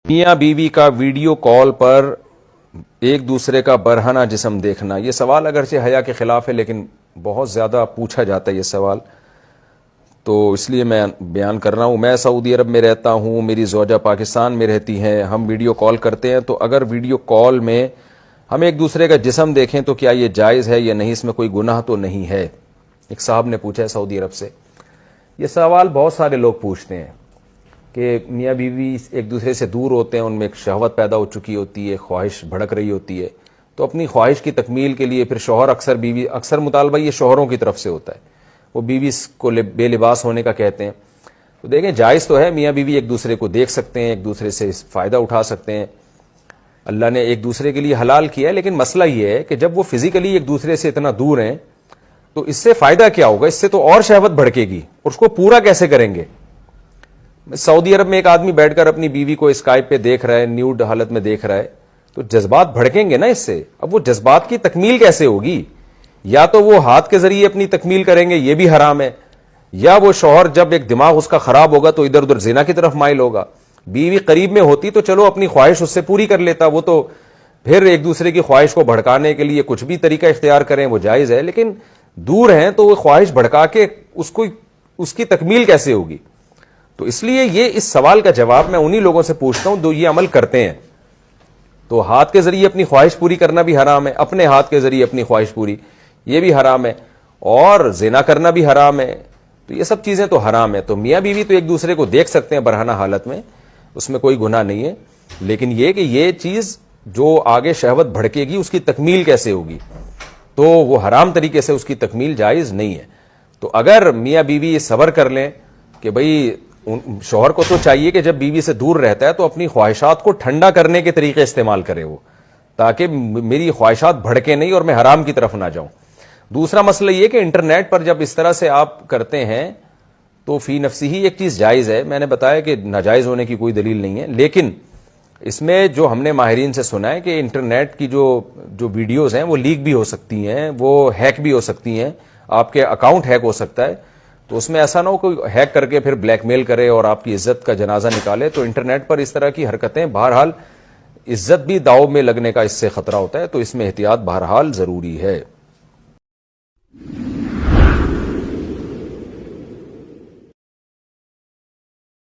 میاں بیوی کا ویڈیو کال پر ایک دوسرے کا برہنہ جسم دیکھنا، یہ سوال اگرچہ حیا کے خلاف ہے لیکن بہت زیادہ پوچھا جاتا ہے یہ سوال، تو اس لیے میں بیان کر رہا ہوں۔ میں سعودی عرب میں رہتا ہوں، میری زوجہ پاکستان میں رہتی ہیں، ہم ویڈیو کال کرتے ہیں، تو اگر ویڈیو کال میں ہم ایک دوسرے کا جسم دیکھیں تو کیا یہ جائز ہے یا نہیں، اس میں کوئی گناہ تو نہیں ہے؟ ایک صاحب نے پوچھا ہے سعودی عرب سے۔ یہ سوال بہت سارے لوگ پوچھتے ہیں کہ میاں بیوی ایک دوسرے سے دور ہوتے ہیں، ان میں ایک شہوت پیدا ہو چکی ہوتی ہے، خواہش بھڑک رہی ہوتی ہے، تو اپنی خواہش کی تکمیل کے لیے پھر شوہر اکثر مطالبہ یہ شوہروں کی طرف سے ہوتا ہے، وہ بیوی کو بے لباس ہونے کا کہتے ہیں۔ تو دیکھیں جائز تو ہے، میاں بیوی ایک دوسرے کو دیکھ سکتے ہیں، ایک دوسرے سے فائدہ اٹھا سکتے ہیں، اللہ نے ایک دوسرے کے لیے حلال کیا ہے، لیکن مسئلہ یہ ہے کہ جب وہ فزیکلی ایک دوسرے سے اتنا دور ہیں تو اس سے فائدہ کیا ہوگا؟ اس سے تو اور شہوت بھڑکے گی، اور اس کو پورا کیسے کریں گے؟ سعودی عرب میں ایک آدمی بیٹھ کر اپنی بیوی کو اسکائپ پہ دیکھ رہا ہے، نیوڈ حالت میں دیکھ رہا ہے، تو جذبات بھڑکیں گے نا اس سے۔ اب وہ جذبات کی تکمیل کیسے ہوگی؟ یا تو وہ ہاتھ کے ذریعے اپنی تکمیل کریں گے، یہ بھی حرام ہے، یا وہ شوہر جب ایک دماغ اس کا خراب ہوگا تو ادھر ادھر زنا کی طرف مائل ہوگا۔ بیوی قریب میں ہوتی تو چلو اپنی خواہش اس سے پوری کر لیتا، وہ تو پھر ایک دوسرے کی خواہش کو بھڑکانے کے لیے کچھ بھی طریقہ اختیار کریں وہ جائز ہے، لیکن دور ہیں تو وہ خواہش بھڑکا کے اس کی تکمیل کیسے ہوگی؟ تو اس لیے یہ اس سوال کا جواب میں انہی لوگوں سے پوچھتا ہوں جو یہ عمل کرتے ہیں۔ تو ہاتھ کے ذریعے اپنی خواہش پوری کرنا بھی حرام ہے، اپنے ہاتھ کے ذریعے اپنی خواہش پوری یہ بھی حرام ہے، اور زنا کرنا بھی حرام ہے، تو یہ سب چیزیں تو حرام ہے۔ تو میاں بیوی تو ایک دوسرے کو دیکھ سکتے ہیں برہنہ حالت میں، اس میں کوئی گناہ نہیں ہے، لیکن یہ کہ یہ چیز جو آگے شہوت بھڑکے گی اس کی تکمیل کیسے ہوگی؟ تو وہ حرام طریقے سے اس کی تکمیل جائز نہیں ہے۔ تو اگر میاں بیوی یہ صبر کر لیں کہ بھئی شوہر کو تو چاہیے کہ جب بیوی سے دور رہتا ہے تو اپنی خواہشات کو ٹھنڈا کرنے کے طریقے استعمال کرے وہ، تاکہ میری خواہشات بھڑکے نہیں اور میں حرام کی طرف نہ جاؤں۔ دوسرا مسئلہ یہ کہ انٹرنیٹ پر جب اس طرح سے آپ کرتے ہیں تو فی نفسی ہی ایک چیز جائز ہے، میں نے بتایا کہ ناجائز ہونے کی کوئی دلیل نہیں ہے، لیکن اس میں جو ہم نے ماہرین سے سنا ہے کہ انٹرنیٹ کی جو ویڈیوز ہیں وہ لیک بھی ہو سکتی ہیں، وہ ہیک بھی ہو سکتی ہیں، آپ کے اکاؤنٹ ہیک ہو سکتا ہے، تو اس میں ایسا نہ ہو کوئی ہیک کر کے پھر بلیک میل کرے اور آپ کی عزت کا جنازہ نکالے۔ تو انٹرنیٹ پر اس طرح کی حرکتیں بہرحال عزت بھی داؤ میں لگنے کا اس سے خطرہ ہوتا ہے، تو اس میں احتیاط بہرحال ضروری ہے۔